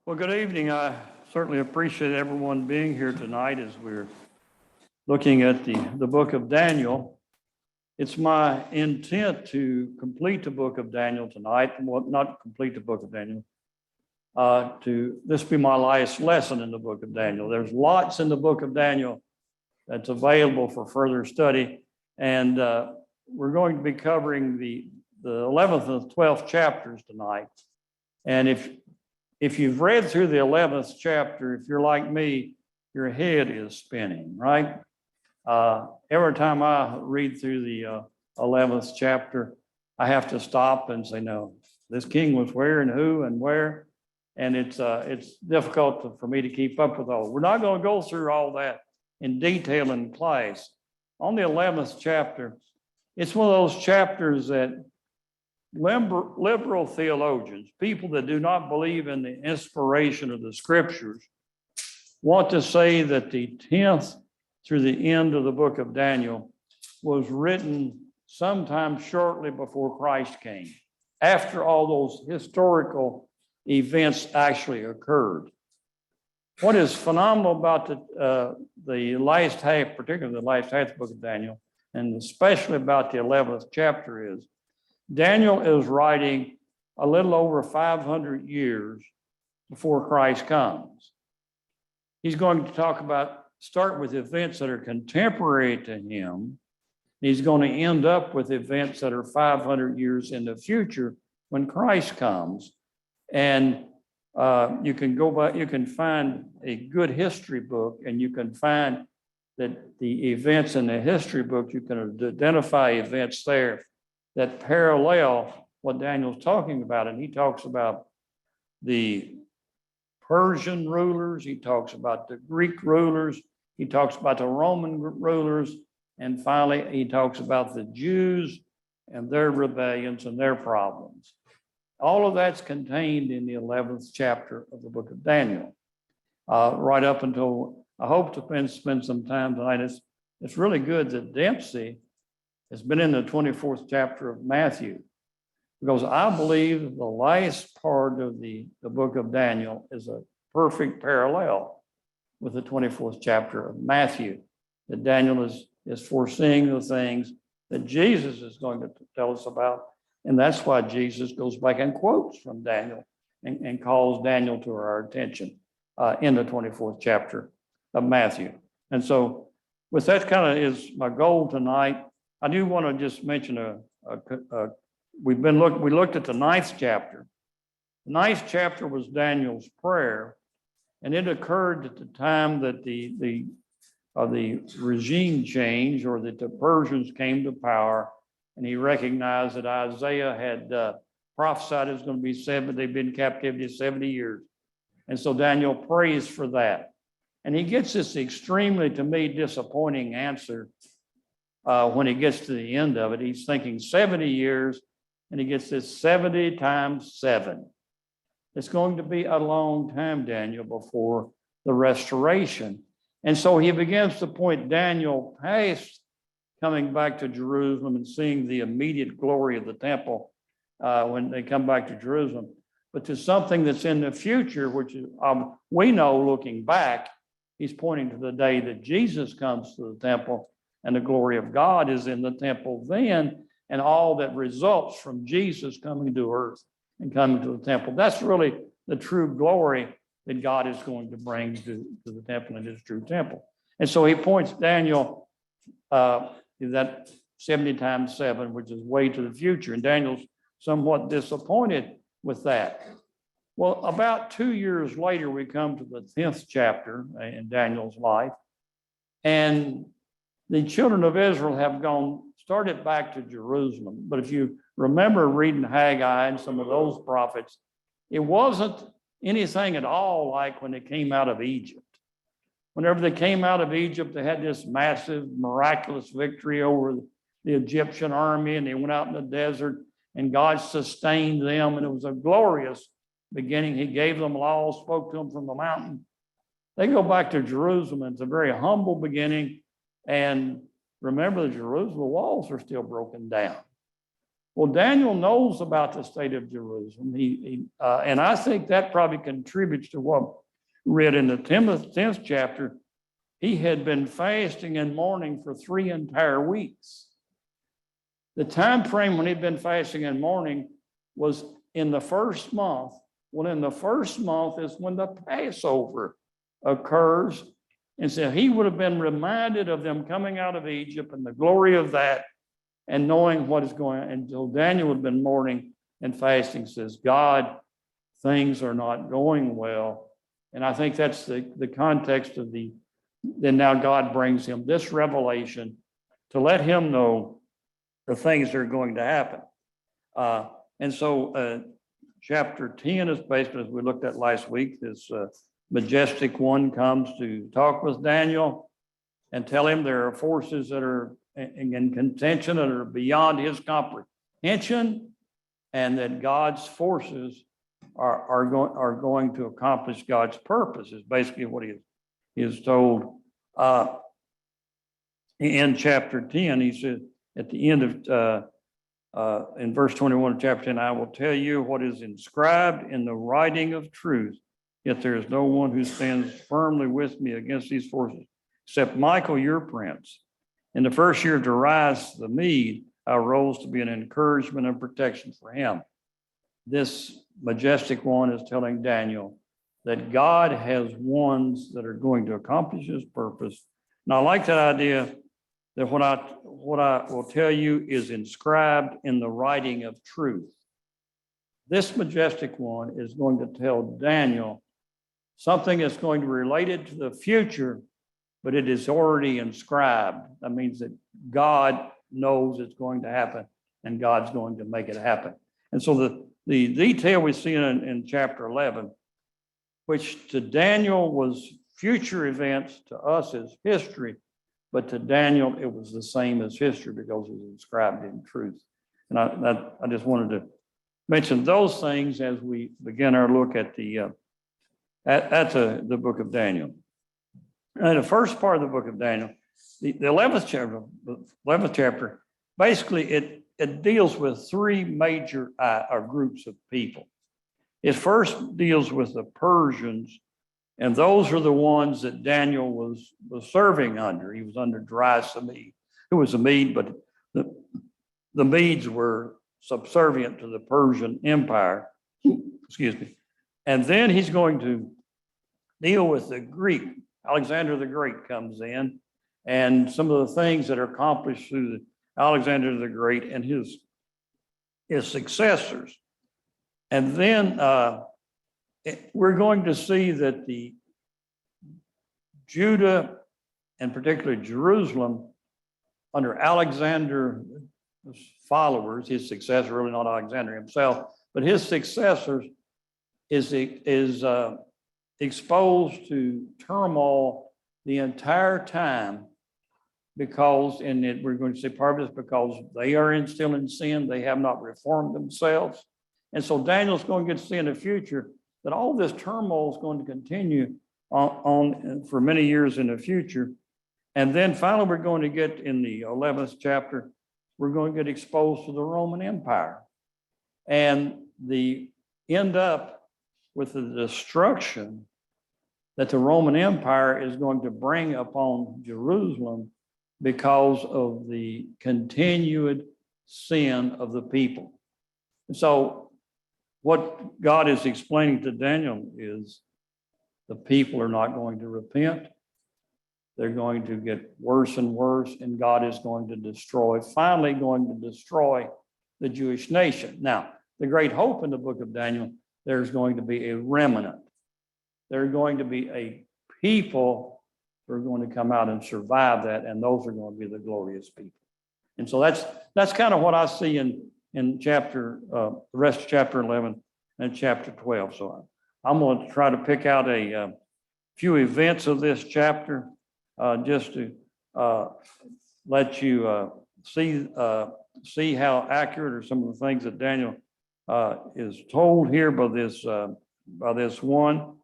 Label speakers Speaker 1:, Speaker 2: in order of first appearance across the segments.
Speaker 1: Well, good evening. I certainly appreciate everyone being here tonight as we're looking at the book of Daniel. It's my intent to complete the book of Daniel tonight, well, not complete the book of Daniel, this be my last lesson in the book of Daniel. There's lots in the book of Daniel that's available for further study, and we're going to be covering the 11th and 12th chapters tonight. And if you've read through the 11th chapter, if you're like me, your head is spinning, right? Every time I read through the 11th chapter, I have to stop and say, no, this king was where and who and where. And it's difficult for me to keep up with all. We're not going to go through all that in detail in class. On the 11th chapter, it's one of those chapters that liberal theologians, people that do not believe in the inspiration of the scriptures, want to say that the 10th through the end of the book of Daniel was written sometime shortly before Christ came, after all those historical events actually occurred. What is phenomenal about the last half, particularly the last half of the book of Daniel, and especially about the 11th chapter, is Daniel is writing a little over 500 years before Christ comes. He's going to start with events that are contemporary to him. He's going to end up with events that are 500 years in the future when Christ comes. And you can go back, you can find a good history book, and you can find that the events in the history book, you can identify events there that parallel what Daniel's talking about. And he talks about the Persian rulers, he talks about the Greek rulers, he talks about the Roman rulers, and finally he talks about the Jews and their rebellions and their problems. All of that's contained in the 11th chapter of the book of Daniel. Right up until, I hope to spend some time tonight. It's really good that Dempsey has been in the 24th chapter of Matthew, because I believe the last part of the book of Daniel is a perfect parallel with the 24th chapter of Matthew, that Daniel is foreseeing the things that Jesus is going to tell us about. And that's why Jesus goes back and quotes from Daniel and calls Daniel to our attention in the 24th chapter of Matthew. And so with that kind of is my goal tonight. I do want to just mention we looked at the 9th chapter. The 9th chapter was Daniel's prayer, and it occurred at the time that the regime change, or that the Persians came to power, and he recognized that Isaiah had prophesied it was going to be 7, they've been in captivity 70 years. And so Daniel prays for that. And he gets this extremely, to me, disappointing answer. When he gets to the end of it, he's thinking 70 years, and he gets this 70 times 7. It's going to be a long time, Daniel, before the restoration. And so he begins to point Daniel past coming back to Jerusalem and seeing the immediate glory of the temple when they come back to Jerusalem, but to something that's in the future, which is, we know, looking back, he's pointing to the day that Jesus comes to the temple, and the glory of God is in the temple then, and all that results from Jesus coming to earth and coming to the temple. That's really the true glory that God is going to bring to the temple, and his true temple. And so he points Daniel that 70 times 7, which is way to the future. And Daniel's somewhat disappointed with that. Well, about 2 years later, we come to the 10th chapter in Daniel's life. And the children of Israel have started back to Jerusalem. But if you remember reading Haggai and some of those prophets, it wasn't anything at all like when they came out of Egypt. Whenever they came out of Egypt, they had this massive, miraculous victory over the Egyptian army, and they went out in the desert, and God sustained them, and it was a glorious beginning. He gave them law, spoke to them from the mountain. They go back to Jerusalem, and it's a very humble beginning. And remember, the Jerusalem walls are still broken down. Well, Daniel knows about the state of Jerusalem. And I think that probably contributes to what we read in the 10th chapter. He had been fasting and mourning for 3 entire weeks. The time frame when he'd been fasting and mourning was in the first month. Well, in the first month is when the Passover occurs. And so he would have been reminded of them coming out of Egypt and the glory of that and knowing what is going on. And so Daniel had been mourning and fasting, says, God, things are not going well. And I think that's the context of then now God brings him this revelation to let him know the things that are going to happen. And so chapter 10 is basically, as we looked at last week, this majestic one comes to talk with Daniel and tell him there are forces that are in contention that are beyond his comprehension, and that God's forces are going to accomplish God's purpose, is basically what he is told. In chapter 10, he said at the end of in verse 21 of chapter 10, I will tell you what is inscribed in the writing of truth, yet there is no one who stands firmly with me against these forces, except Michael, your prince. In the first year of Darius the Mede, I rose to be an encouragement and protection for him. This majestic one is telling Daniel that God has ones that are going to accomplish his purpose. And I like that idea that what I will tell you is inscribed in the writing of truth. This majestic one is going to tell Daniel something that's going to be related to the future, but it is already inscribed. That means that God knows it's going to happen and God's going to make it happen. And so the detail we see in chapter 11, which to Daniel was future events, to us is history, but to Daniel it was the same as history because it was inscribed in truth. And I just wanted to mention those things as we begin our look at the book of Daniel. And the first part of the book of Daniel, the 11th chapter, basically it deals with 3 major groups of people. It first deals with the Persians, and those are the ones that Daniel was serving under. He was under Darius the Mede, who was a Mede, but the Medes were subservient to the Persian Empire. Excuse me. And then he's going to deal with the Greek. Alexander the Great comes in, and some of the things that are accomplished through Alexander the Great and his successors. And then we're going to see that the Judah, and particularly Jerusalem, under Alexander's followers, his successor, really not Alexander himself, but his successors is exposed to turmoil the entire time because, we're going to see part of this because they are still in sin, they have not reformed themselves. And so Daniel's going to get to see in the future that all this turmoil is going to continue on for many years in the future. And then finally, we're going to get in the 11th chapter, we're going to get exposed to the Roman Empire. And end up with the destruction that the Roman Empire is going to bring upon Jerusalem because of the continued sin of the people. And so what God is explaining to Daniel is the people are not going to repent. They're going to get worse and worse, and God is going to finally going to destroy the Jewish nation. Now, the great hope in the book of Daniel, there's going to be a remnant. There are going to be a people who are going to come out and survive that, and those are going to be the glorious people. And so that's kind of what I see in the rest of chapter 11 and chapter 12. So I'm going to try to pick out a few events of this chapter just to let you see how accurate are some of the things that Daniel is told here by this one.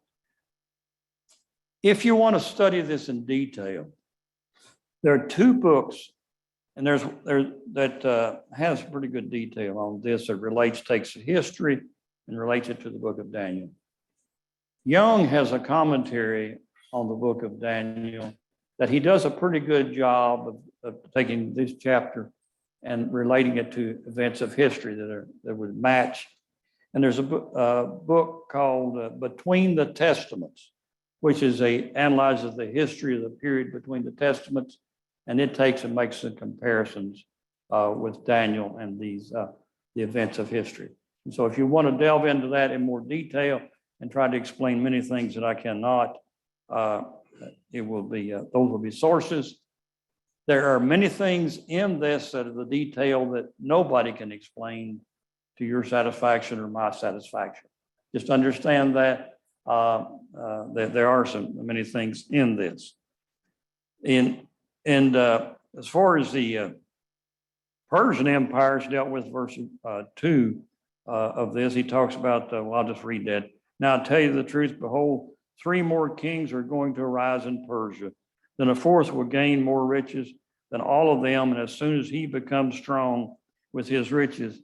Speaker 1: If you want to study this in detail, there are 2 books And there's that has pretty good detail on this. It takes the history and relates it to the book of Daniel. Young has a commentary on the book of Daniel that he does a pretty good job of taking this chapter and relating it to events of history that would match. And there's a book called Between the Testaments, which analyzes the history of the period between the Testaments, and it takes and makes some comparisons with Daniel and the events of history. And so if you want to delve into that in more detail and try to explain many things that I cannot, those will be sources. There are many things in this that are the detail that nobody can explain to your satisfaction or my satisfaction. Just understand that there are many things in this. As far as the Persian empires dealt with, verse 2 of this, he talks about, I'll just read that. Now, I tell you the truth, behold, 3 more kings are going to arise in Persia. Then a fourth will gain more riches than all of them. And as soon as he becomes strong with his riches,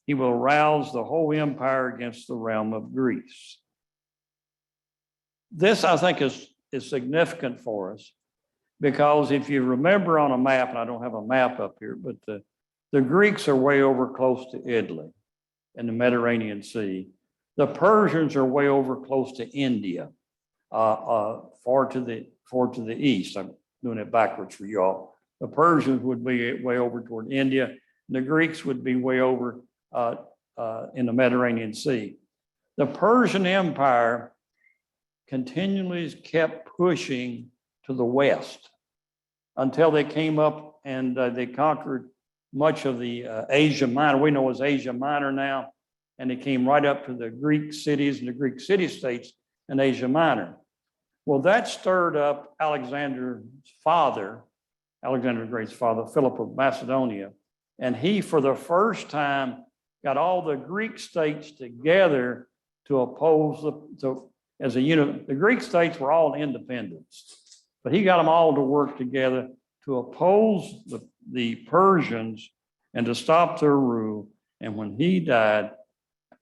Speaker 1: he will rouse the whole empire against the realm of Greece. This, I think, is significant for us, because if you remember on a map, and I don't have a map up here, but the Greeks are way over close to Italy in the Mediterranean Sea. The Persians are way over close to India, far to the east. I'm doing it backwards for y'all. The Persians would be way over toward India, and the Greeks would be way over in the Mediterranean Sea. The Persian Empire continually kept pushing to the west until they came up and they conquered much of the Asia Minor. We know as Asia Minor now, and they came right up to the Greek cities and the Greek city-states in Asia Minor. Well, that stirred up Alexander the Great's father, Philip of Macedonia, and he, for the first time, got all the Greek states together to oppose as a unit. The Greek states were all independents, but he got them all to work together to oppose the Persians and to stop their rule. And when he died,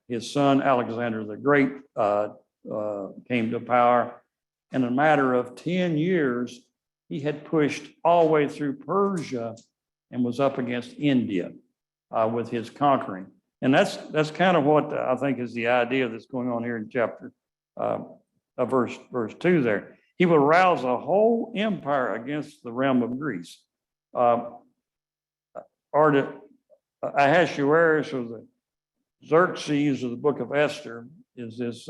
Speaker 1: his son Alexander the Great came to power. In a matter of 10 years, he had pushed all the way through Persia and was up against India with his conquering. And that's kind of what I think is the idea that's going on here in chapter verse 2 there. He will rouse a whole empire against the realm of Greece. Ahasuerus, or the Xerxes of the book of Esther, is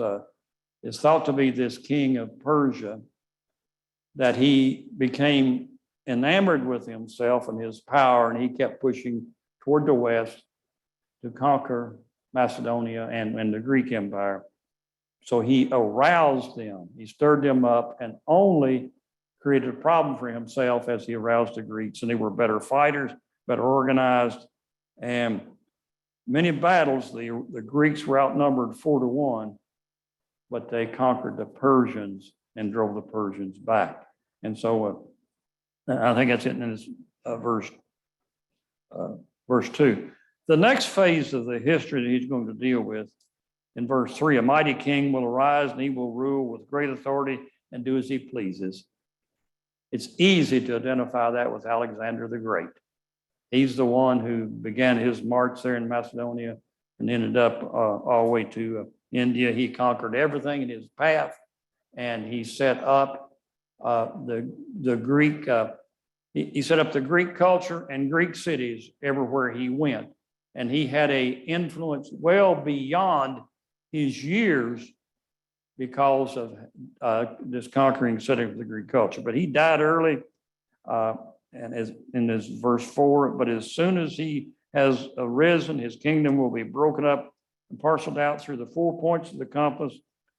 Speaker 1: thought to be this king of Persia, that he became enamored with himself and his power, and he kept pushing toward the west to conquer Macedonia and the Greek Empire. So he aroused them, he stirred them up, and only created a problem for himself as he aroused the Greeks. And they were better fighters, better organized, and many battles, the Greeks were outnumbered 4-1, but they conquered the Persians and drove the Persians back. And so I think that's it in this verse 2. The next phase of the history that he's going to deal with in verse 3, a mighty king will arise and he will rule with great authority and do as he pleases. It's easy to identify that with Alexander the Great. He's the one who began his march there in Macedonia and ended up all the way to India. He conquered everything in his path, and he set up the Greek. He set up the Greek culture and Greek cities everywhere he went, and he had a influence well beyond his years because of this conquering setting of the Greek culture. But he died early, and as in this verse 4, but as soon as he has arisen, his kingdom will be broken up and parceled out through the 4 points of the compass,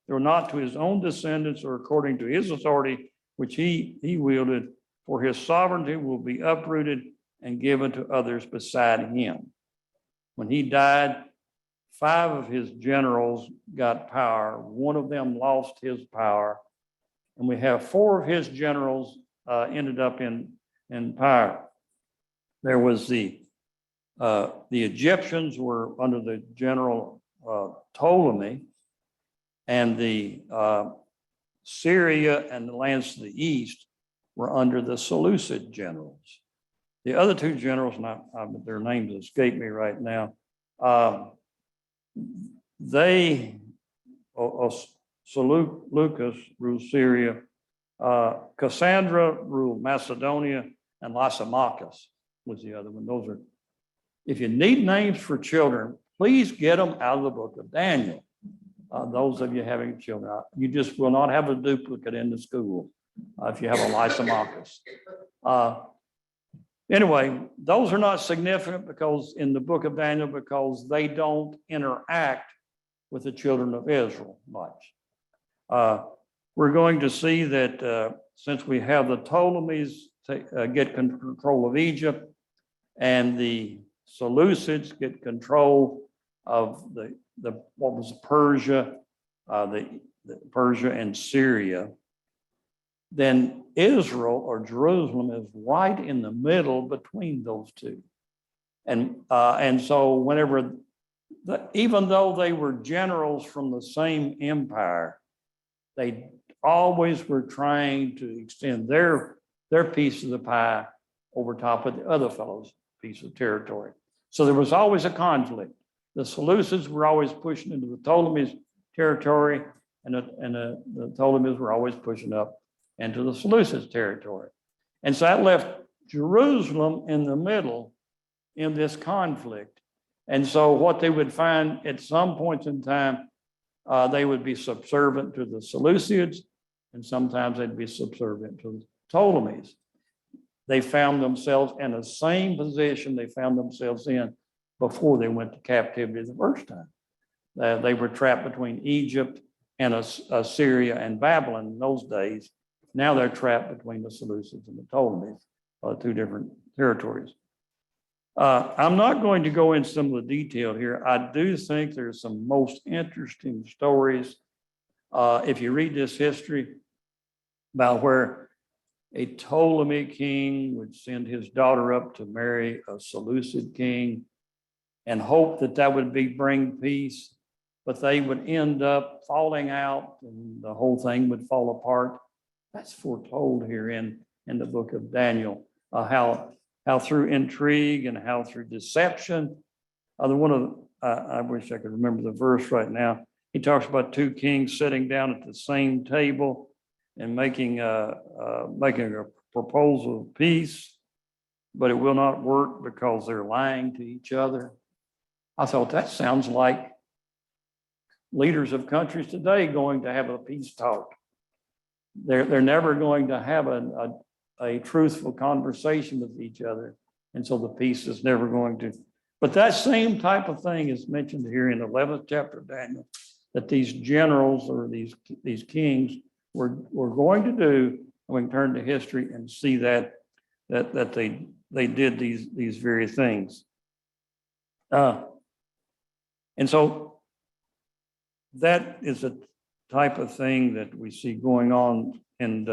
Speaker 1: though not to his own descendants or according to his authority, which he wielded, for his sovereignty will be uprooted and given to others beside him. When he died, 5 of his generals got power. 1 of them lost his power. And we have 4 of his generals ended up in power. there was the Egyptians were under the general Ptolemy, and the Syria and the lands to the east were under the Seleucid generals. The other two generals, their names escape me right now, Seleucus ruled Syria, Cassandra ruled Macedonia, and Lysimachus was the other one. Those are, if you need names for children, please get them out of the book of Daniel. Those of you having children, you just will not have a duplicate in the school if you have a Lysimachus. Anyway, those are not significant because in the book of Daniel, because they don't interact with the children of Israel much. We're going to see that since we have the Ptolemies get control of Egypt, and the Seleucids get control of what was Persia, the Persia and Syria, then Israel or Jerusalem is right in the middle between those two. And so whenever, even though they were generals from the same empire, they always were trying to extend their piece of the pie over top of the other fellow's piece of territory. So there was always a conflict. The Seleucids were always pushing into the Ptolemies territory, and the Ptolemies were always pushing up into the Seleucids territory. And so that left Jerusalem in the middle in this conflict. And so what they would find at some points in time, they would be subservient to the Seleucids, and sometimes they'd be subservient to the Ptolemies. They found themselves in the same position they found themselves in before they went to captivity the first time. They were trapped between Egypt and Assyria and Babylon in those days. Now they're trapped between the Seleucids and the Ptolemies, two different territories. I'm not going to go into some of the detail here. I do think there's some most interesting stories. If you read this history about where a Ptolemy king would send his daughter up to marry a Seleucid king and hope that that would bring peace, but they would end up falling out and the whole thing would fall apart. That's foretold here in the book of Daniel, how through intrigue and how through deception. I wish I could remember the verse right now. He talks about two kings sitting down at the same table and making a proposal of peace, but it will not work because they're lying to each other. I thought that sounds like leaders of countries today going to have a peace talk. They're never going to have a truthful conversation with each other. And so the peace is never going to. But that same type of thing is mentioned here in the 11th chapter of Daniel, that these generals or these kings were going to do. And we can turn to history and see that they did these very things. And so that is a type of thing that we see going on, and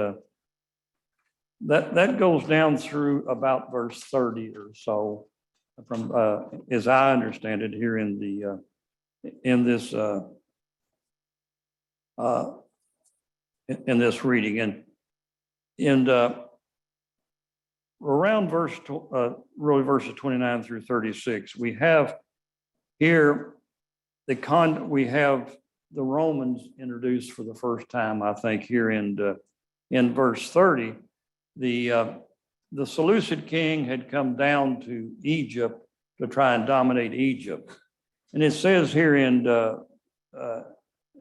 Speaker 1: that goes down through about verse 30 or so, from as I understand it here in this reading, and around verses 29 through 36, we have here we have the Romans introduced for the first time, I think, here in verse 30. The Seleucid king had come down to Egypt to try and dominate Egypt. And it says here in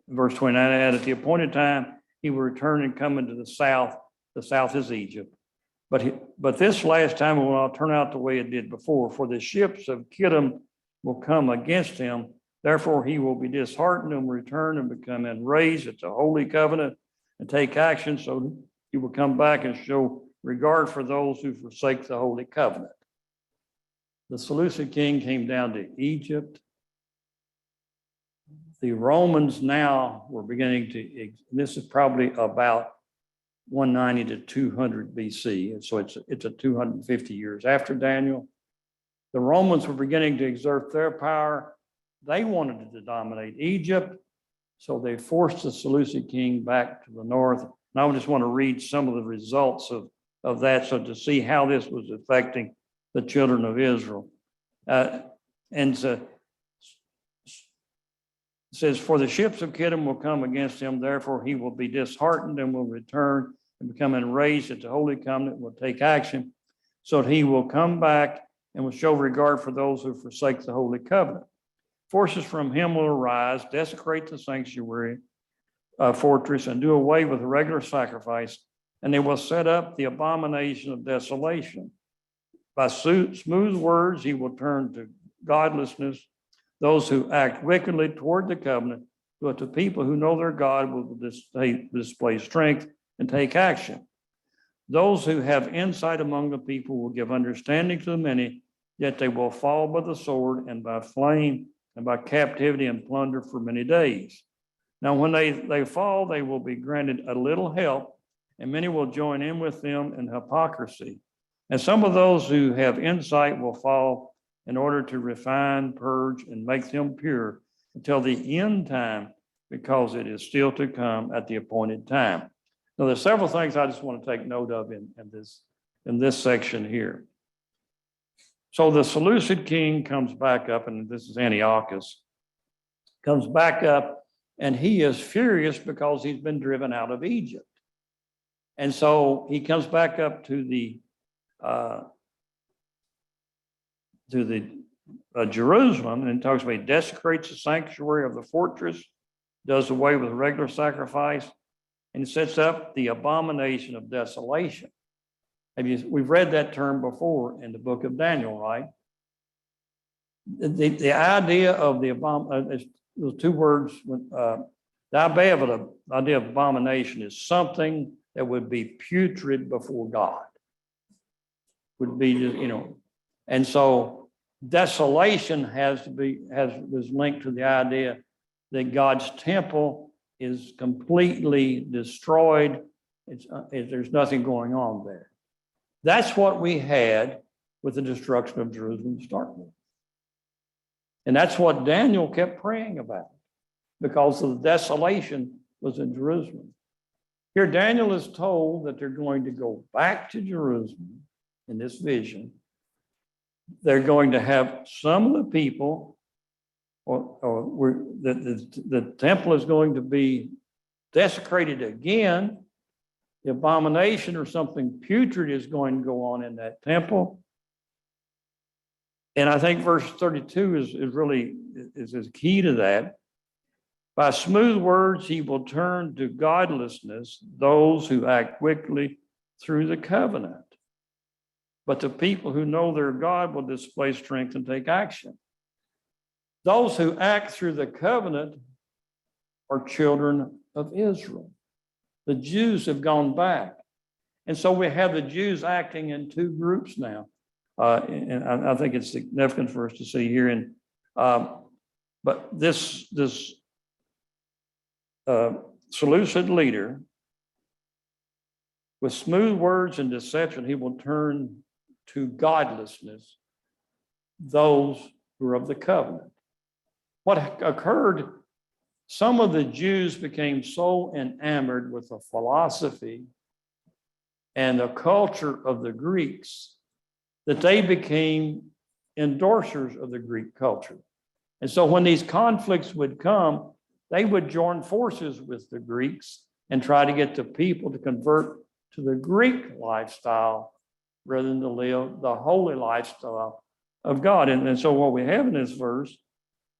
Speaker 1: verse 29, and at the appointed time, he will return and come into the south. The south is Egypt. But this last time will not turn out the way it did before, for the ships of Kittim will come against him. Therefore, he will be disheartened and return and become enraged at the holy covenant and take action. So he will come back and show regard for those who forsake the holy covenant. The Seleucid king came down to Egypt. The Romans now were beginning to, this is probably about 190 to 200 BC. And so it's 250 years after Daniel. The Romans were beginning to exert their power. They wanted to dominate Egypt, so they forced the Seleucid king back to the north. And I just want to read some of the results of that, so to see how this was affecting the children of Israel. And so, it says, for the ships of Kittim will come against him, therefore he will be disheartened and will return and become enraged at the Holy Covenant, will take action, so that he will come back and will show regard for those who forsake the Holy Covenant. Forces from him will arise, desecrate the sanctuary fortress, and do away with the regular sacrifice, and they will set up the abomination of desolation. By smooth words he will turn to godlessness. Those who act wickedly toward the covenant, but the people who know their God will display strength and take action. Those who have insight among the people will give understanding to the many, yet they will fall by the sword and by flame and by captivity and plunder for many days. Now, when they fall, they will be granted a little help, and many will join in with them in hypocrisy. And some of those who have insight will fall in order to refine, purge, and make them pure until the end time, because it is still to come at the appointed time. Now, there's several things I just want to take note of in this section here. So the Seleucid king comes back up, and this is Antiochus, comes back up, and he is furious because he's been driven out of Egypt. And so he comes back up to the Jerusalem, and talks about he desecrates the sanctuary of the fortress, does away with regular sacrifice, and sets up the abomination of desolation. We've read that term before in the book of Daniel, right? The idea of the abomination, those two words, the idea of abomination is something that would be putrid before God. Would be, and so desolation was linked to the idea that God's temple is completely destroyed. There's nothing going on there. That's what we had with the destruction of Jerusalem to start with. And that's what Daniel kept praying about, because of the desolation was in Jerusalem. Here, Daniel is told that they're going to go back to Jerusalem in this vision. They're going to have some of the people, the temple is going to be desecrated again. The abomination or something putrid is going to go on in that temple. And I think verse 32 is key to that. By smooth words, he will turn to godlessness those who act wickedly through the covenant. But the people who know their God will display strength and take action. Those who act through the covenant are children of Israel. The Jews have gone back. And so we have the Jews acting in two groups now. And I think it's significant for us to see here. But this Seleucid leader, with smooth words and deception, he will turn to godlessness those who are of the covenant. What occurred, some of the Jews became so enamored with the philosophy and the culture of the Greeks that they became endorsers of the Greek culture. And so when these conflicts would come, they would join forces with the Greeks and try to get the people to convert to the Greek lifestyle rather than to live the holy lifestyle of God. And so what we have in this verse,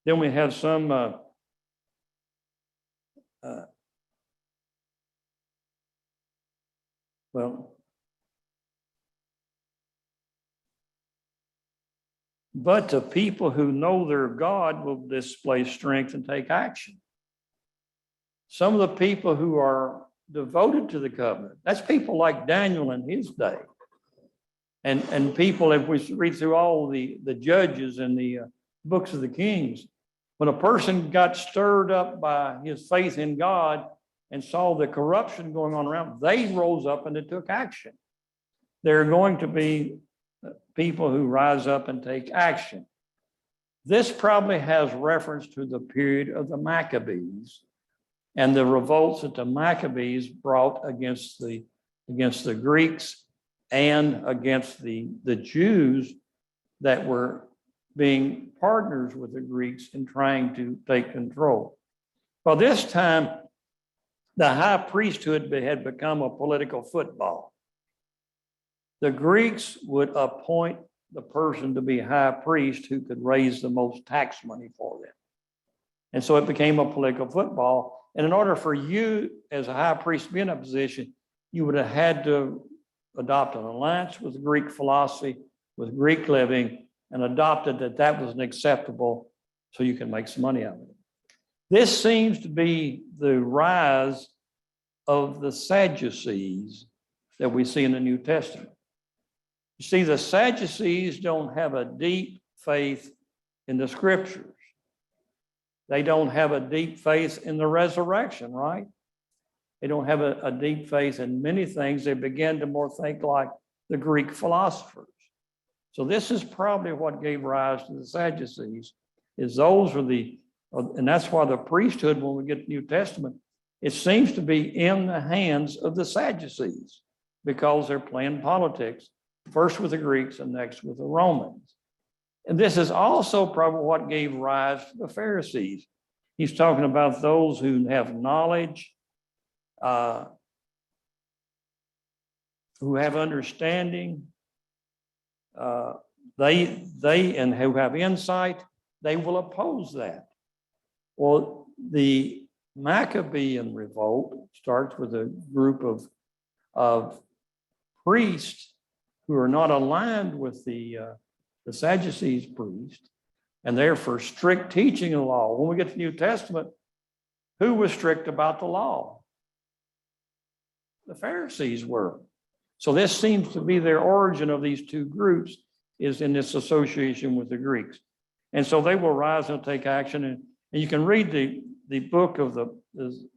Speaker 1: then we have some but the people who know their God will display strength and take action. Some of the people who are devoted to the covenant, that's people like Daniel in his day. And people, if we read through all the judges and the books of the kings, when a person got stirred up by his faith in God and saw the corruption going on around, they rose up and they took action. There are going to be people who rise up and take action. This probably has reference to the period of the Maccabees and the revolts that the Maccabees brought against the Greeks and against the Jews that were being partners with the Greeks in trying to take control. Well, this time, the high priesthood had become a political football. The Greeks would appoint the person to be high priest who could raise the most tax money for them. And so it became a political football. And in order for you as a high priest to be in a position, you would have had to adopt an alliance with Greek philosophy, with Greek living, and adopted that was acceptable so you can make some money out of it. This seems to be the rise of the Sadducees that we see in the New Testament. You see, the Sadducees don't have a deep faith in the scriptures. They don't have a deep faith in the resurrection, right? They don't have a deep faith in many things. They begin to more think like the Greek philosophers. So this is probably what gave rise to the Sadducees, is those were and that's why the priesthood, when we get to the New Testament, it seems to be in the hands of the Sadducees because they're playing politics, first with the Greeks and next with the Romans. And this is also probably what gave rise to the Pharisees. He's talking about those who have knowledge, who have understanding, and who have insight. They will oppose that. Well, the Maccabean Revolt starts with a group of priests who are not aligned with the Sadducees priests, and they're for strict teaching of the law. When we get to the New Testament, who was strict about the law? The Pharisees were. So this seems to be their origin of these two groups, is in this association with the Greeks. And so they will rise and take action. And you can read the book of the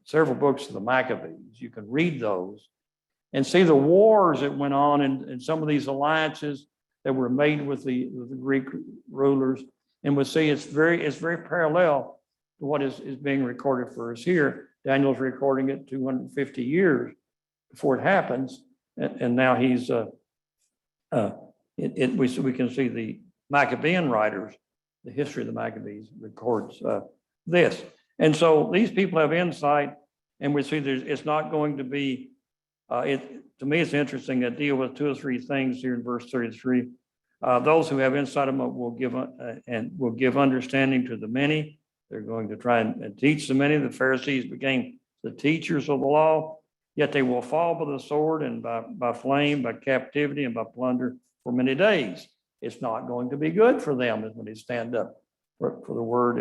Speaker 1: several books of the Maccabees. You can read those and see the wars that went on and some of these alliances that were made with the Greek rulers. And we'll see it's very parallel to what is being recorded for us here. Daniel's recording it 250 years before it happens. And now he's, we can see the Maccabean writers, the history of the Maccabees records this. And so these people have insight, and we see it's not going to be, to me, it's interesting to deal with two or three things here in verse 33. Those who have insight will give understanding to the many. They're going to try and teach the many. The Pharisees became the teachers of the law, yet they will fall by the sword and by flame, by captivity, and by plunder for many days. It's not going to be good for them when they stand up for the word.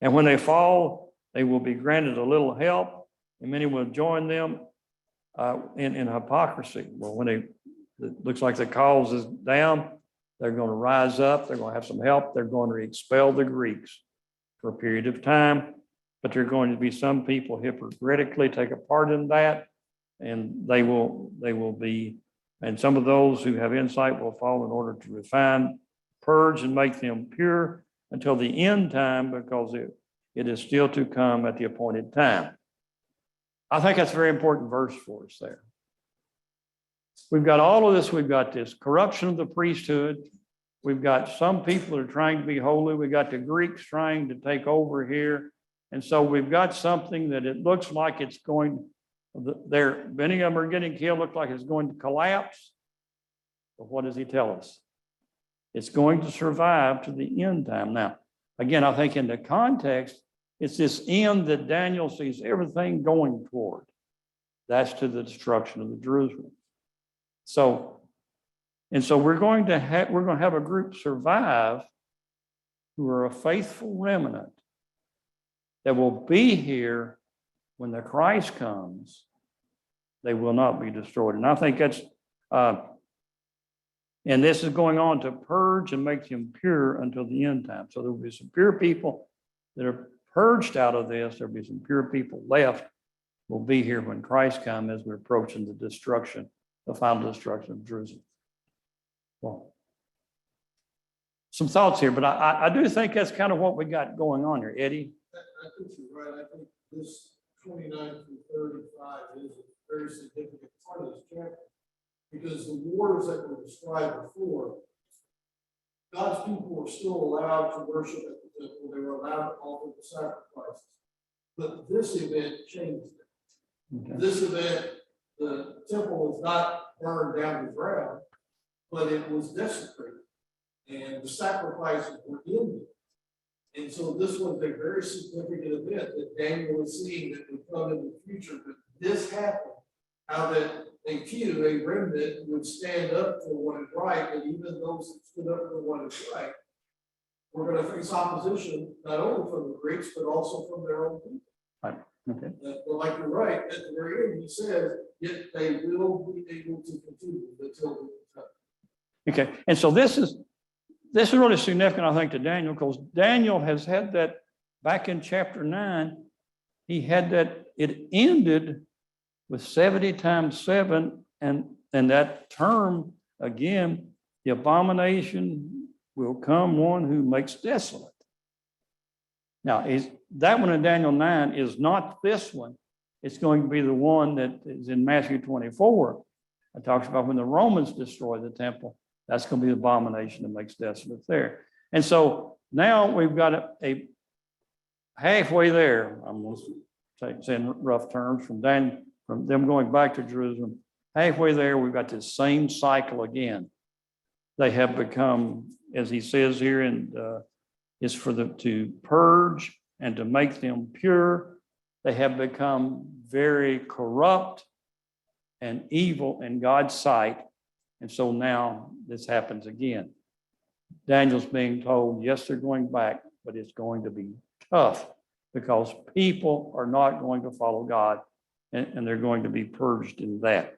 Speaker 1: And when they fall, they will be granted a little help, and many will join them in hypocrisy. Well, when it looks like the cause is down, they're going to rise up. They're going to have some help. They're going to expel the Greeks for a period of time. But there are going to be some people hypocritically take a part in that, and they will be, and some of those who have insight will fall in order to refine, purge, and make them pure until the end time, because it is still to come at the appointed time. I think that's a very important verse for us there. We've got all of this. We've got this corruption of the priesthood. We've got some people that are trying to be holy. We've got the Greeks trying to take over here. And so we've got something that it looks like it's going, many of them are getting killed, look like it's going to collapse. But what does he tell us? It's going to survive to the end time. Now, again, I think in the context, it's this end that Daniel sees everything going toward. That's to the destruction of the Jerusalem. So we're going to have a group survive who are a faithful remnant that will be here when the Christ comes. They will not be destroyed. And I think that's, and this is going on to purge and make them pure until the end time. So there will be some pure people that are purged out of this. There'll be some pure people left. Will be here when Christ comes, as we're approaching the final destruction of Jerusalem. Well, some thoughts here, but I do think that's kind of what we got going on here, Eddie.
Speaker 2: I think you're right. I think this 29 through 35 is a very significant part of this chapter because the wars that were described before, God's people were still allowed to worship at the temple. They were allowed to offer the sacrifices. But this event changed it. Okay. This event, the temple was not burned down to the ground, but it was desecrated. And the sacrifices were ended. And so this was a very significant event that Daniel was seeing that would come in the future. But this happened, how that a few, a remnant, would stand up for what is right, and even those that stood up for what is right were going to face opposition, not only from the Greeks, but also from their own people.
Speaker 1: Right. Okay.
Speaker 2: But like you're right, at the very end, he says, yet they will be able to continue until the time.
Speaker 1: Okay, and so this is really significant, I think, to Daniel, because Daniel has had that back in chapter 9. He had that, it ended with 70 times 7, and that term, again, the abomination will come one who makes desolate. Now, that one in Daniel 9 is not this one. It's going to be the one that is in Matthew 24. It talks about when the Romans destroy the temple. That's going to be the abomination that makes desolate there. And so now we've got a halfway there. I'm going to say in rough terms from them going back to Jerusalem. Halfway there, we've got this same cycle again. They have become, as he says here, is for them to purge and to make them pure. They have become very corrupt and evil in God's sight. And so now this happens again. Daniel's being told, yes, they're going back, but it's going to be tough because people are not going to follow God, and they're going to be purged in that.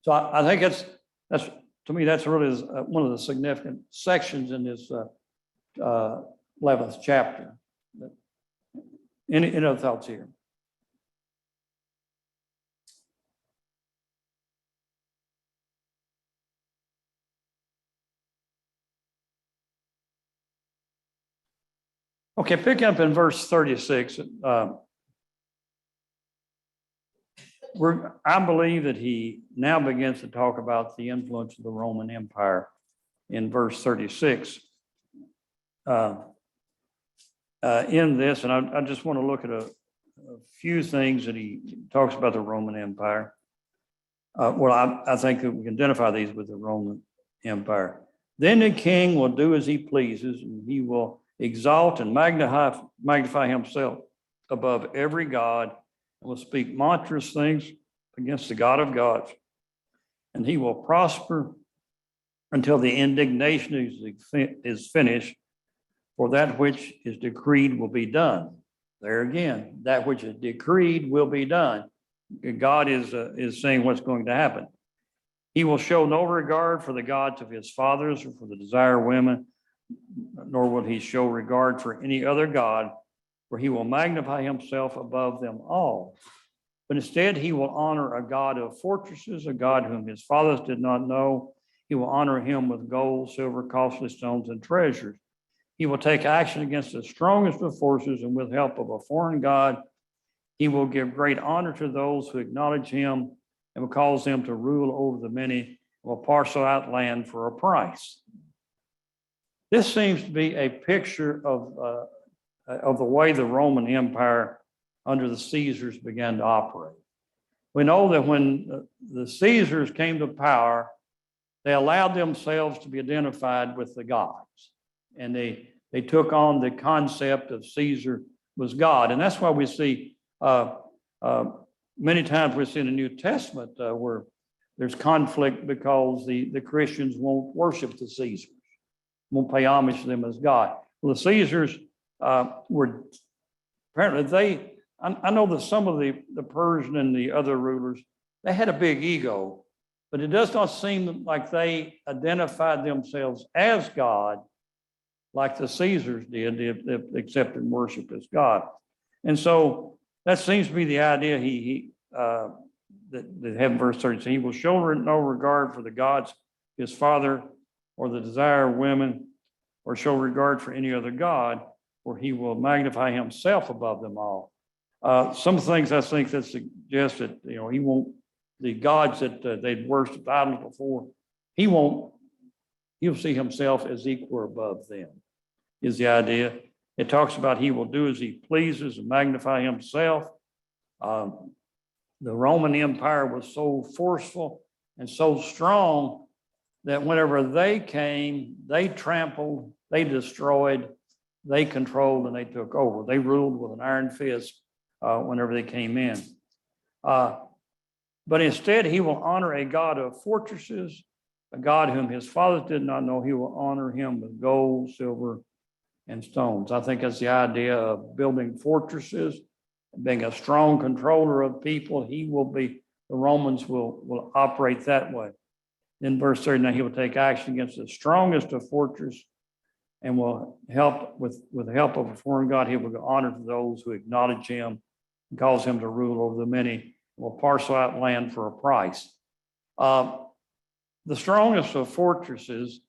Speaker 1: So I think that's to me, that's really one of the significant sections in this 11th chapter. Any other thoughts here? Okay, pick up in verse 36. I believe that he now begins to talk about the influence of the Roman Empire in verse 36. In this, and I just want to look at a few things that he talks about the Roman Empire. I think that we can identify these with the Roman Empire. Then the king will do as he pleases, and he will exalt and magnify himself above every god, and will speak monstrous things against the God of gods. And he will prosper until the indignation is finished, for that which is decreed will be done. There again, that which is decreed will be done. God is saying what's going to happen. He will show no regard for the gods of his fathers or for the desire of women, nor will he show regard for any other god, for he will magnify himself above them all. But instead, he will honor a God of fortresses, a God whom his fathers did not know. He will honor him with gold, silver, costly stones, and treasures. He will take action against the strongest of forces, and with help of a foreign God, he will give great honor to those who acknowledge him and will cause them to rule over the many and will parcel out land for a price. This seems to be a picture of the way the Roman Empire under the Caesars began to operate. We know that when the Caesars came to power, they allowed themselves to be identified with the gods. And they took on the concept of Caesar was God. And that's why we see many times we see in the New Testament where there's conflict because the Christians won't worship the Caesars, won't pay homage to them as God. Well, the Caesars were apparently I know that some of the Persian and the other rulers, they had a big ego, but it does not seem like they identified themselves as God like the Caesars did, if accepted worship as God. And so that seems to be the idea that have in verse 30. So he will show no regard for the gods, his father, or the desire of women, or show regard for any other God, for he will magnify himself above them all. Some things I think that suggest that, he won't, the gods that they'd worshipped idols before, he'll see himself as equal or above them, is the idea. It talks about he will do as he pleases and magnify himself. The Roman Empire was so forceful and so strong that whenever they came, they trampled, they destroyed, they controlled, and they took over. They ruled with an iron fist whenever they came in. But instead, he will honor a God of fortresses, a God whom his fathers did not know. He will honor him with gold, silver, and stones. I think that's the idea of building fortresses, being a strong controller of people. The Romans will operate that way. In verse 39, he will take action against the strongest of fortresses and will help with the help of a foreign God. He will give honor to those who acknowledge him and cause him to rule over the many, will parcel out land for a price. The strongest of fortresses,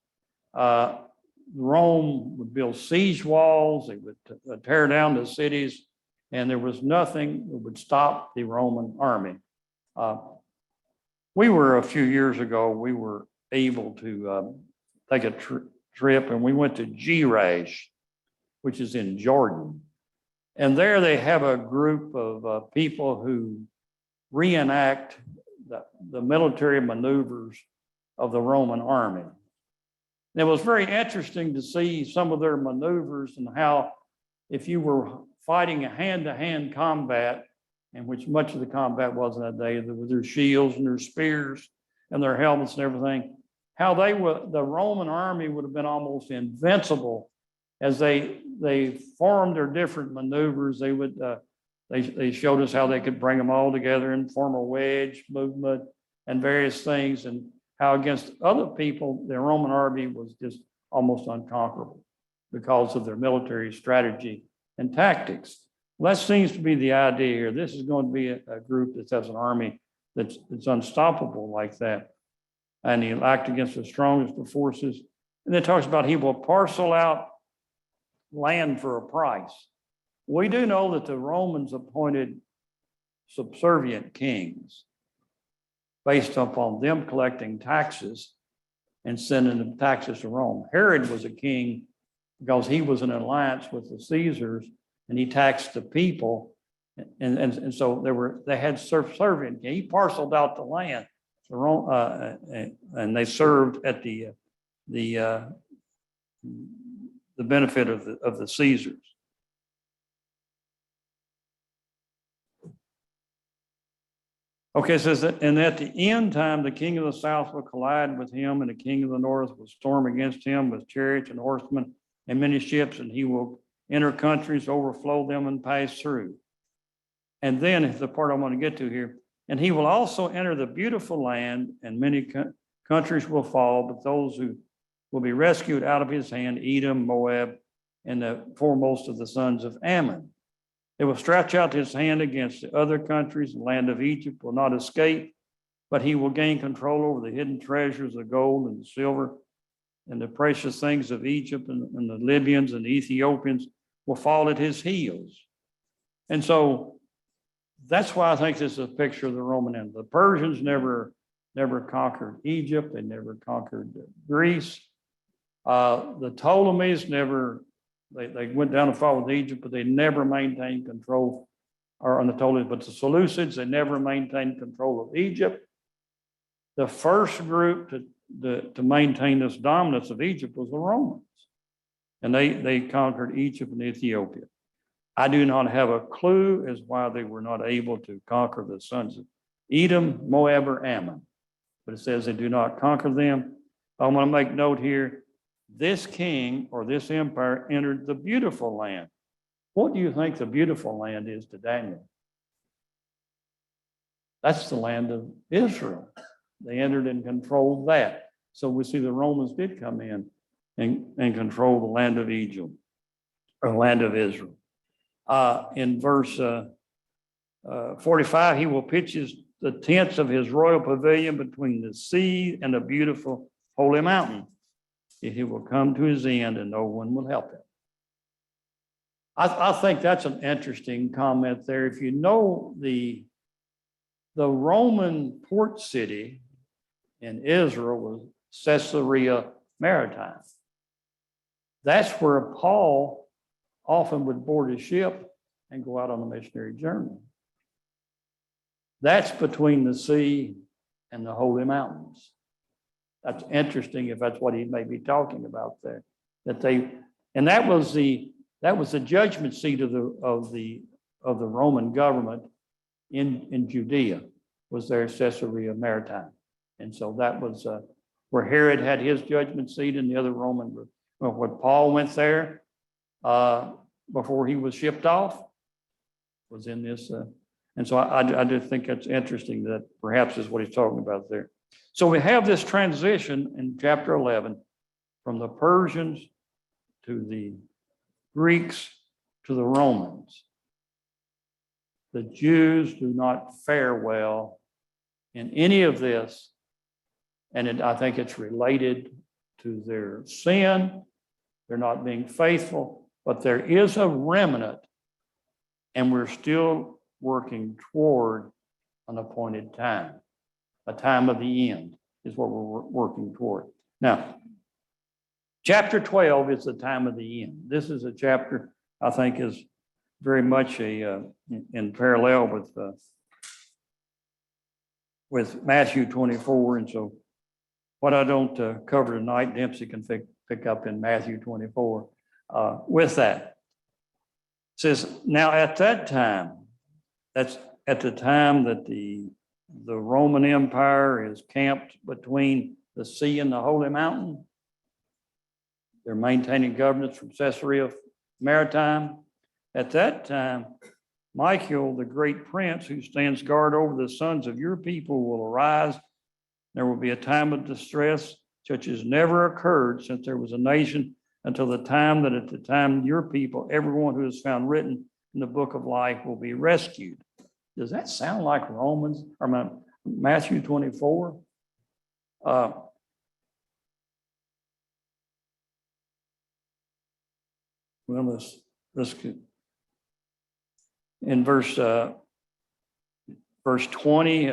Speaker 1: Rome would build siege walls, they would tear down the cities, and there was nothing that would stop the Roman army. A few years ago, we were able to take a trip, and we went to Jerash, which is in Jordan. And there they have a group of people who reenact the military maneuvers of the Roman army. And it was very interesting to see some of their maneuvers and how, if you were fighting a hand-to-hand combat, in which much of the combat was in that day, with their shields and their spears and their helmets and everything, how the Roman army would have been almost invincible as they formed their different maneuvers. They showed us how they could bring them all together and form a wedge movement and various things, and how against other people, the Roman army was just almost unconquerable because of their military strategy and tactics. Well, that seems to be the idea here. This is going to be a group that has an army that's unstoppable like that. And he'll act against the strongest of forces. And then it talks about he will parcel out land for a price. We do know that the Romans appointed subservient kings based upon them collecting taxes and sending the taxes to Rome. Herod was a king because he was in alliance with the Caesars, and he taxed the people. And so they had subservient. He parceled out the land, and they served at the benefit of the Caesars. Okay, it says that, and at the end time, the king of the south will collide with him, and the king of the north will storm against him with chariots and horsemen and many ships, and he will enter countries, overflow them, and pass through. And then the part I want to get to here, and he will also enter the beautiful land, and many countries will fall, but those who will be rescued out of his hand, Edom, Moab, and the foremost of the sons of Ammon. They will stretch out his hand against the other countries. The land of Egypt will not escape, but he will gain control over the hidden treasures, the gold and the silver, and the precious things of Egypt, and the Libyans and the Ethiopians will fall at his heels. And so that's why I think this is a picture of the Roman Empire. The Persians never conquered Egypt. They never conquered Greece. The Ptolemies they went down and fought with Egypt, but they never maintained control, or on the Ptolemies, but the Seleucids, they never maintained control of Egypt. The first group to maintain this dominance of Egypt was the Romans. And they conquered Egypt and Ethiopia. I do not have a clue as why they were not able to conquer the sons of Edom, Moab, or Ammon. But it says they do not conquer them. I want to make note here, this king or this empire entered the beautiful land. What do you think the beautiful land is to Daniel? That's the land of Israel. They entered and controlled that. So we see the Romans did come in and control the land of Egypt, or land of Israel. In verse 45, he will pitch the tents of his royal pavilion between the sea and a beautiful holy mountain. he will come to his end and no one will help him. I think that's an interesting comment there. If you know the Roman port city in Israel was Caesarea Maritime. That's where Paul often would board a ship and go out on a missionary journey. That's between the sea and the holy mountains. That's interesting if that's what he may be talking about there. That was the judgment seat of the Roman government in Judea, was there Caesarea Maritime. And so that was where Herod had his judgment seat, and the other Roman, when Paul went there before he was shipped off, was in this. And so I do think that's interesting that perhaps is what he's talking about there. So we have this transition in chapter 11 from the Persians to the Greeks to the Romans. The Jews do not fare well in any of this, and I think it's related to their sin. They're not being faithful, but there is a remnant, and we're still working toward an appointed time. A time of the end is what we're working toward. Now, chapter 12 is the time of the end. This is a chapter I think is very much in parallel with Matthew 24. And so what I don't cover tonight, Dempsey can pick up in Matthew 24 with that. It says, now at that time, that's at the time that the Roman Empire is camped between the sea and the holy mountain. They're maintaining governance from Caesarea Maritime. At that time, Michael, the great prince who stands guard over the sons of your people, will arise. There will be a time of distress such as never occurred since there was a nation, until the time that at the time your people, everyone who is found written in the book of life will be rescued. Does that sound like Romans or Matthew 24? Well, let's in verse 20.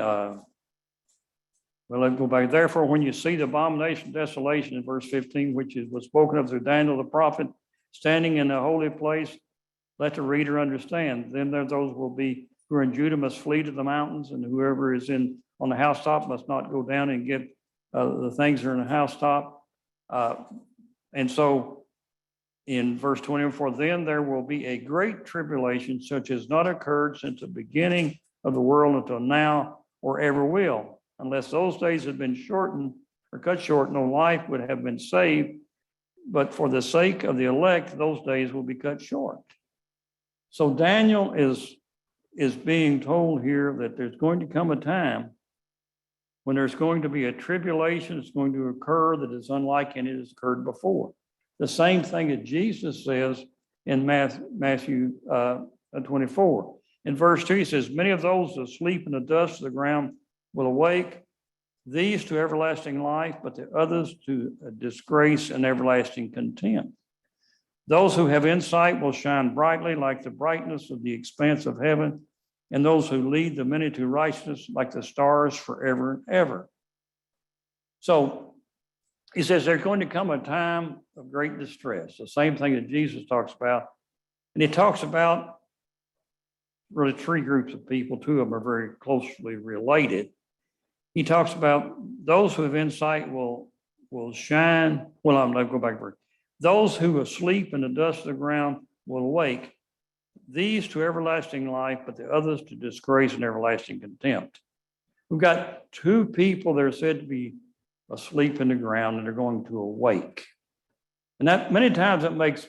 Speaker 1: Well, let's go back. Therefore, when you see the abomination of desolation in verse 15, which was spoken of through Daniel the prophet, standing in the holy place, let the reader understand. Then there those will be who are in Judah must flee to the mountains, and whoever is on the housetop must not go down and get the things that are in the housetop. And so in verse 24, then there will be a great tribulation such as not occurred since the beginning of the world until now or ever will. Unless those days had been shortened or cut short, no life would have been saved. But for the sake of the elect, those days will be cut short. So Daniel is being told here that there's going to come a time when there's going to be a tribulation that's going to occur that is unlike any that has occurred before. The same thing that Jesus says in Matthew 24. In verse 2, he says, many of those that sleep in the dust of the ground will awake, these to everlasting life, but the others to disgrace and everlasting contempt. Those who have insight will shine brightly like the brightness of the expanse of heaven, and those who lead the many to righteousness like the stars forever and ever. So he says there's going to come a time of great distress, the same thing that Jesus talks about. And he talks about really three groups of people. Two of them are very closely related. He talks about those who have insight will shine. Well, I'm going to go back first. Those who are asleep in the dust of the ground will awake, these to everlasting life, but the others to disgrace and everlasting contempt. We've got two people that are said to be asleep in the ground and are going to awake. And that many times that makes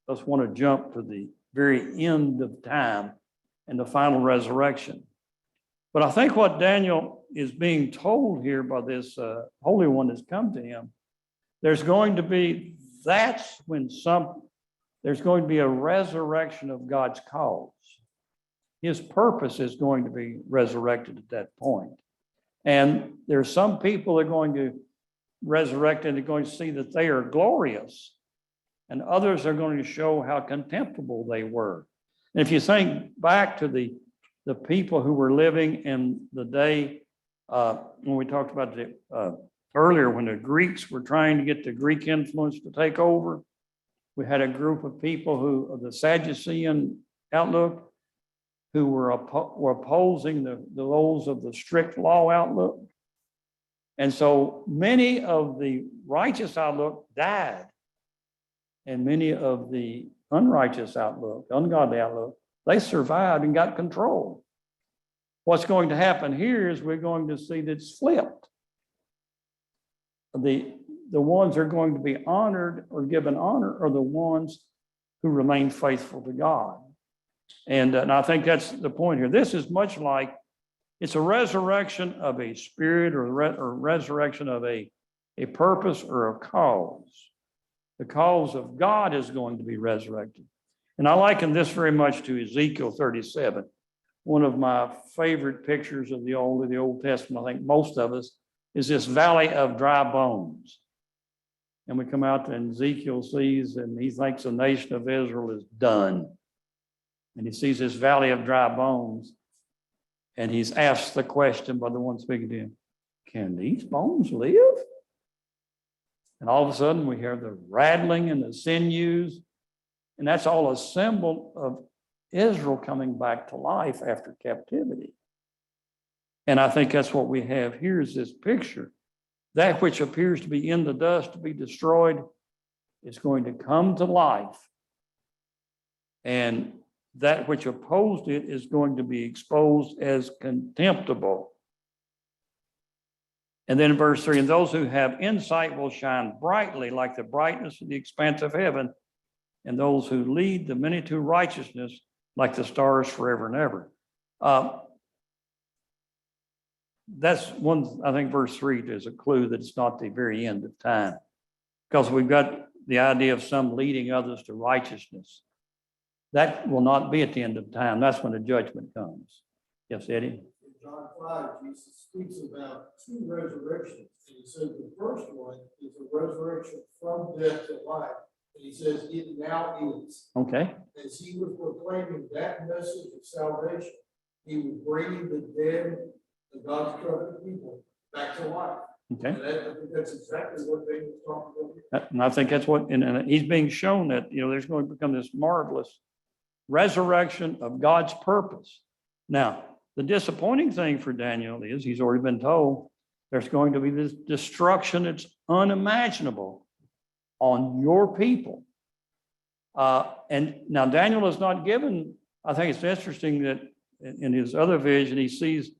Speaker 1: us want to jump to the very end of time and the final resurrection. But I think what Daniel is being told here by this Holy One that's come to him, there's going to be a resurrection of God's cause. His purpose is going to be resurrected at that point. And there's some people that are going to resurrected are going to see that they are glorious, and others are going to show how contemptible they were. And if you think back to the people who were living in the day when we talked about the earlier, when the Greeks were trying to get the Greek influence to take over, we had a group of people who, of the Sadducean outlook, who were opposing those of the strict law outlook. And so many of the righteous outlook died, and many of the unrighteous outlook, ungodly outlook, they survived and got control. What's going to happen here is we're going to see that it's flipped. The ones that are going to be honored or given honor are the ones who remain faithful to God. And I think that's the point here. This is much like, it's a resurrection of a spirit or resurrection of a purpose or a cause. The cause of God is going to be resurrected. And I liken this very much to Ezekiel 37. One of my favorite pictures of the Old Testament, I think most of us, is this valley of dry bones. And we come out and Ezekiel sees, and he thinks the nation of Israel is done. And he sees this valley of dry bones. And he's asked the question by the one speaking to him, can these bones live? And all of a sudden we hear the rattling and the sinews. And that's all a symbol of Israel coming back to life after captivity. And I think that's what we have here is this picture. That which appears to be in the dust to be destroyed is going to come to life. And that which opposed it is going to be exposed as contemptible. And then in verse 3, and those who have insight will shine brightly like the brightness of the expanse of heaven, and those who lead the many to righteousness like the stars forever and ever. That's one, I think verse 3 is a clue that it's not the very end of time, because we've got the idea of some leading others to righteousness. That will not be at the end of time. That's when the judgment comes. Yes, Eddie?
Speaker 2: In John 5, Jesus speaks about two resurrections. And he says the first one is a resurrection from death to life. And he says it now is.
Speaker 1: Okay.
Speaker 2: As he was proclaiming that message of salvation, he was bringing the dead, the God's covenant people, back to life.
Speaker 1: Okay.
Speaker 2: And I think that's exactly what they were talking about.
Speaker 1: And I think that's what, and he's being shown that, there's going to become this marvelous resurrection of God's purpose. Now, the disappointing thing for Daniel is he's already been told there's going to be this destruction that's unimaginable on your people. And now Daniel is not given, I think it's interesting that in his other vision, he sees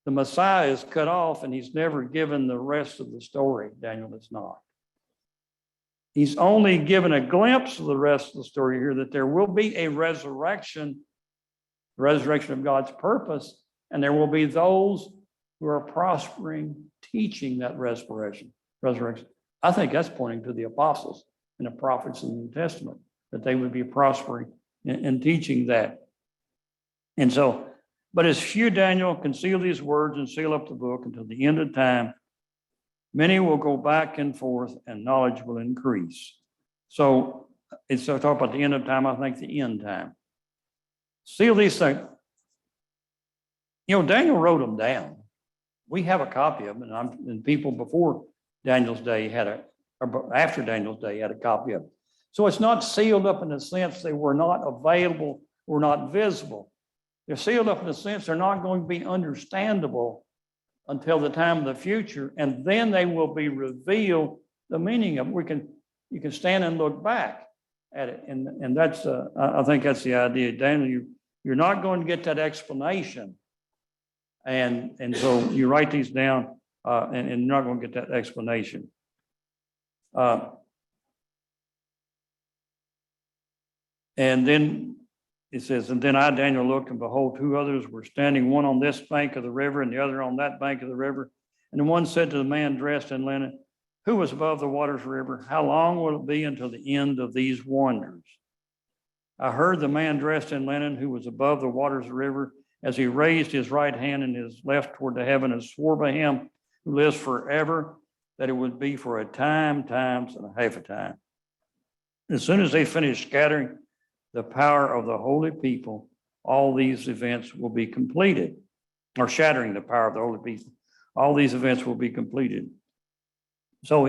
Speaker 1: the Messiah is cut off and he's never given the rest of the story. Daniel is not. He's only given a glimpse of the rest of the story here, that there will be a resurrection of God's purpose, and there will be those who are prospering, teaching that resurrection. I think that's pointing to the apostles and the prophets in the New Testament, that they would be prospering in teaching that. And so, but as few, Daniel, conceal these words and seal up the book until the end of time, many will go back and forth and knowledge will increase. So it's talk about the end of time, I think the end time. Seal these things. Daniel wrote them down. We have a copy of them, and people before Daniel's day or after Daniel's day had a copy of them. So it's not sealed up in the sense they were not available or not visible. They're sealed up in the sense they're not going to be understandable until the time of the future, and then they will be revealed, the meaning of them. You can stand and look back at it, and that's I think that's the idea, Daniel. You're not going to get that explanation, and so you write these down, and you're not going to get that explanation. And then it says, and then I, Daniel, looked, and behold, two others were standing, one on this bank of the river and the other on that bank of the river. And the one said to the man dressed in linen, who was above the waters of the river, how long will it be until the end of these wonders? I heard the man dressed in linen who was above the waters of the river, as he raised his right hand and his left toward the heaven, and swore by him who lives forever that it would be for a time, times, and a half a time. As soon as they finish scattering the power of the holy people, all these events will be completed, or shattering the power of the holy people. All these events will be completed. So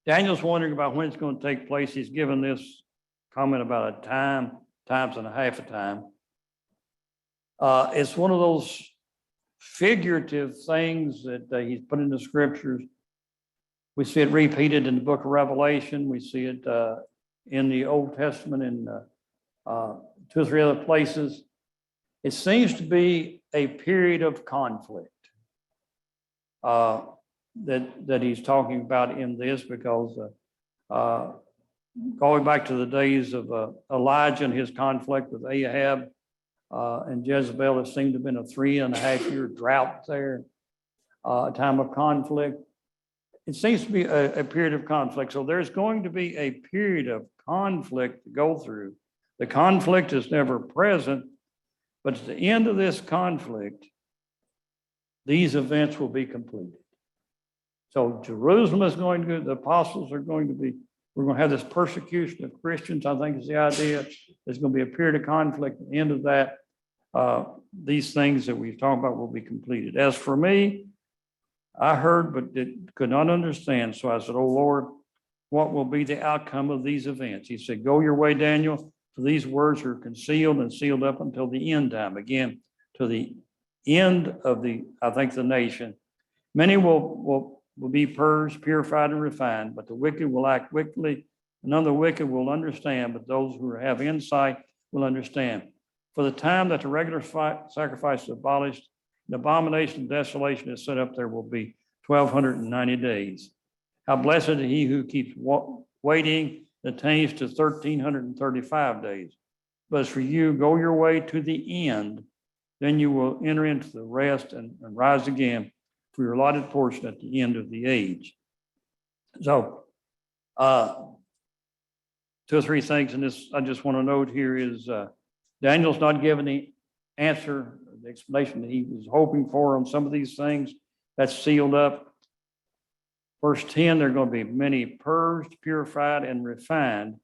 Speaker 1: Daniel's wondering about when it's going to take place. He's given this comment about a time, times, and a half a time. It's one of those figurative things that he's put in the scriptures. We see it repeated in the book of Revelation. We see it in the Old Testament in 2 or 3 other places. It seems to be a period of conflict that he's talking about in this, because going back to the days of Elijah and his conflict with Ahab and Jezebel, it seemed to have been a 3.5-year drought there, a time of conflict. It seems to be a period of conflict. So there's going to be a period of conflict to go through. The conflict is never present, but at the end of this conflict, these events will be completed. So Jerusalem is going to, the apostles are going to be, we're going to have this persecution of Christians, I think is the idea. There's going to be a period of conflict. At the end of that, these things that we've talked about will be completed. As for me, I heard, but could not understand. So I said, "Oh Lord, what will be the outcome of these events?" He said, "Go your way, Daniel, for these words are concealed and sealed up until the end time." Again, to the end of the nation. Many will be purged, purified, and refined, but the wicked will act wickedly. None of the wicked will understand, but those who have insight will understand. For the time that the regular sacrifice is abolished, the abomination of desolation is set up, there will be 1,290 days. How blessed is he who keeps waiting, attains to 1,335 days. But as for you, go your way to the end, then you will enter into the rest and rise again for your allotted portion at the end of the age. So, 2 or 3 things in this I just want to note here is Daniel's not giving the answer, the explanation that he was hoping for on some of these things. That's sealed up. Verse 10, there are going to be many purged, purified, and refined,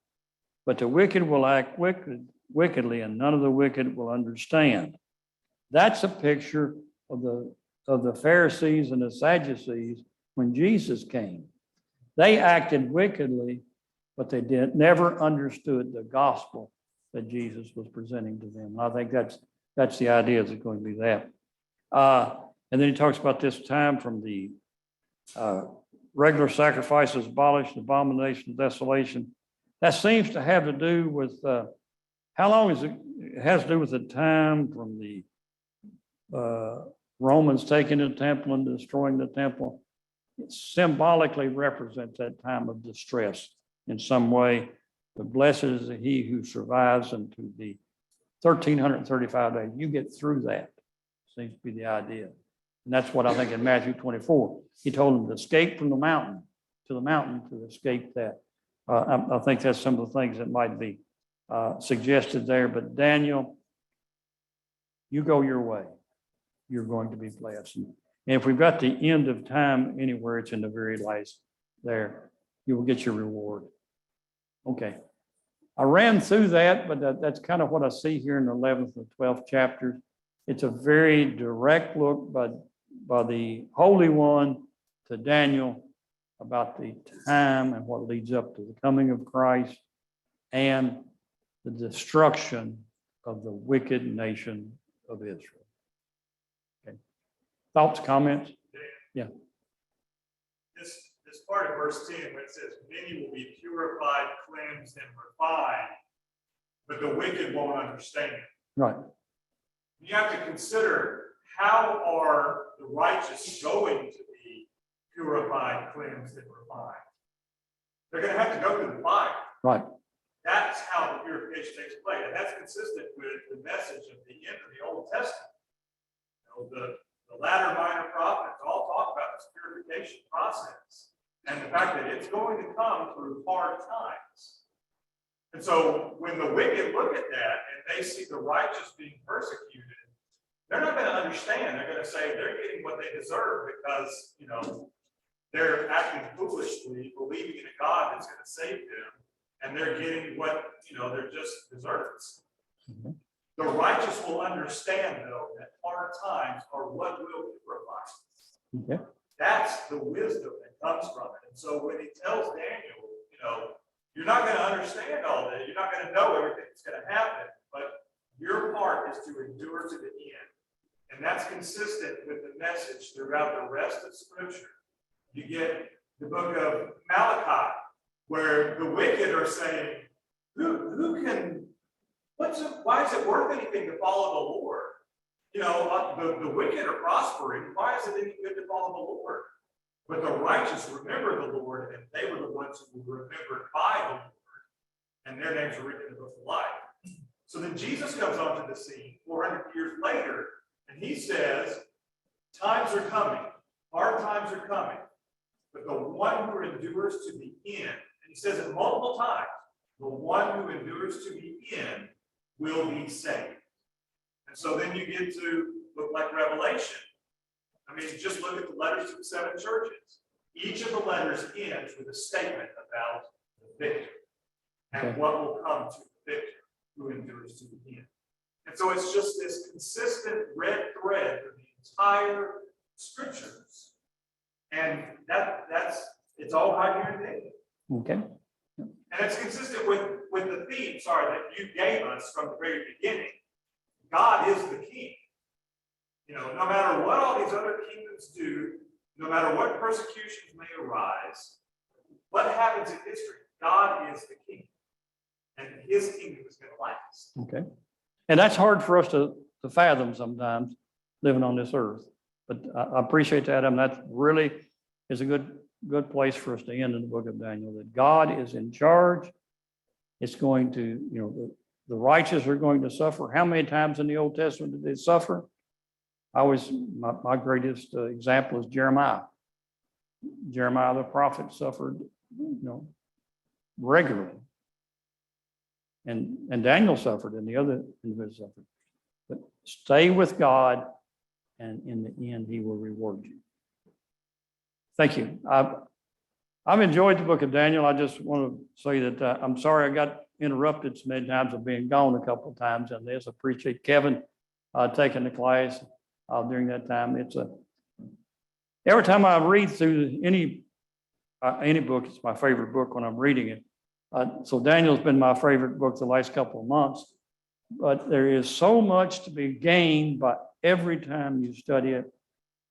Speaker 1: but the wicked will act wickedly, and none of the wicked will understand. That's a picture of the Pharisees and the Sadducees when Jesus came. They acted wickedly, but they never understood the gospel that Jesus was presenting to them. And I think that's the idea, is going to be that. And then he talks about this time from the regular sacrifices abolished, abomination of desolation. That seems to have to do with how long is it? It has to do with the time from the Romans taking the temple and destroying the temple. It symbolically represents that time of distress in some way. But blessed is he who survives into the 1,335 days. You get through that, seems to be the idea. And that's what I think in Matthew 24. He told them to escape from the mountain to escape that. I think that's some of the things that might be suggested there. But Daniel, you go your way. You're going to be blessed. And if we've got the end of time anywhere, it's in the very last there. You will get your reward. Okay. I ran through that, but that's kind of what I see here in the 11th and 12th chapters. It's a very direct look by the Holy One to Daniel about the time and what leads up to the coming of Christ and the destruction of the wicked nation of Israel. Okay. Thoughts, comments? Yeah.
Speaker 3: This part of verse 10, where it says, many will be purified, cleansed, and refined, but the wicked won't understand.
Speaker 1: Right.
Speaker 3: You have to consider, how are the righteous going to be purified, cleansed, and refined? They're going to have to go through the fire.
Speaker 1: Right.
Speaker 3: That's how the purification takes place. And that's consistent with the message of the end of the Old Testament. You know, the latter minor prophets all talk about this purification process and the fact that it's going to come through hard times. And so when the wicked look at that and they see the righteous being persecuted, they're not going to understand. They're going to say they're getting what they deserve because, you know, they're acting foolishly, believing in a God that's going to save them, and they're getting what, they're just desserts.
Speaker 1: Mhm.
Speaker 3: The righteous will understand, though, that hard times are what will purify.
Speaker 1: Okay.
Speaker 3: That's the wisdom that comes from it. And so when he tells Daniel, you're not going to understand all that, you're not going to know everything that's going to happen, but your part is to endure to the end. And that's consistent with the message throughout the rest of Scripture. You get the book of Malachi, where the wicked are saying, why is it worth anything to follow the Lord? The wicked are prospering. Why is it any good to follow the Lord? But the righteous remember the Lord, and they were the ones who were remembered by the Lord, and their names are written in the book of life. So then Jesus comes onto the scene 400 years later, and he says, times are coming, hard times are coming, but the one who endures to the end, and he says it multiple times, the one who endures to the end will be saved. And so then you get to look like Revelation. I mean, just look at the letters to the 7 churches. Each of the letters ends with a statement about the victor and what will come to the victor who endures to the end. And so it's just this consistent red thread through the entire Scriptures. And it's all right here in Daniel.
Speaker 1: Okay.
Speaker 3: And it's consistent with the theme, that you gave us from the very beginning. God is the king. No matter what all these other kingdoms do, no matter what persecutions may arise, what happens in history, God is the king. And his kingdom is going to last.
Speaker 1: Okay. And that's hard for us to fathom sometimes, living on this earth. But I appreciate that. That really is a good place for us to end in the book of Daniel, that God is in charge. It's going to, the righteous are going to suffer. How many times in the Old Testament did they suffer? My greatest example is Jeremiah. Jeremiah the prophet suffered, regularly. And Daniel suffered, and the other individuals suffered. But stay with God, and in the end, he will reward you. Thank you. I've enjoyed the book of Daniel. I just want to say that I'm sorry I got interrupted so many times of being gone a couple of times on this. I appreciate Kevin taking the class during that time. Every time I read through any book, it's my favorite book when I'm reading it. So Daniel's been my favorite book the last couple of months. But there is so much to be gained by every time you study it.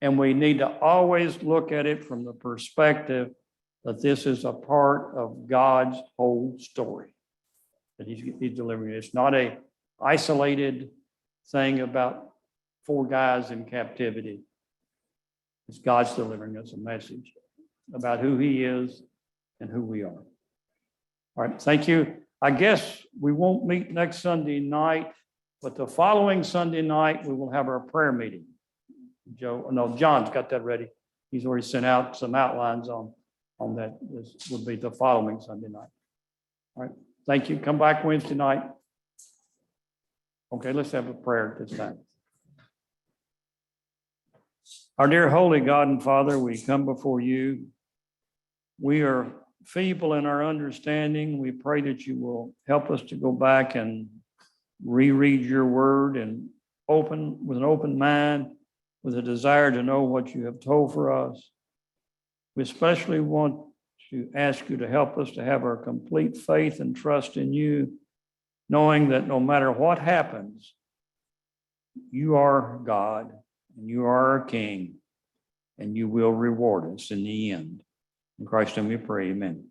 Speaker 1: And we need to always look at it from the perspective that this is a part of God's whole story that he's delivering. It's not a isolated thing about 4 guys in captivity. It's God's delivering us a message about who he is and who we are. All right, thank you. I guess we won't meet next Sunday night, but the following Sunday night, we will have our prayer meeting. John's got that ready. He's already sent out some outlines on that. This would be the following Sunday night. All right, thank you. Come back Wednesday night. Okay, let's have a prayer at this time. Our dear holy God and Father, we come before you. We are feeble in our understanding. We pray that you will help us to go back and reread your word and with an open mind, with a desire to know what you have told for us. We especially want to ask you to help us to have our complete faith and trust in you, knowing that no matter what happens, you are God and you are our King, and you will reward us in the end. In Christ's name we pray, amen.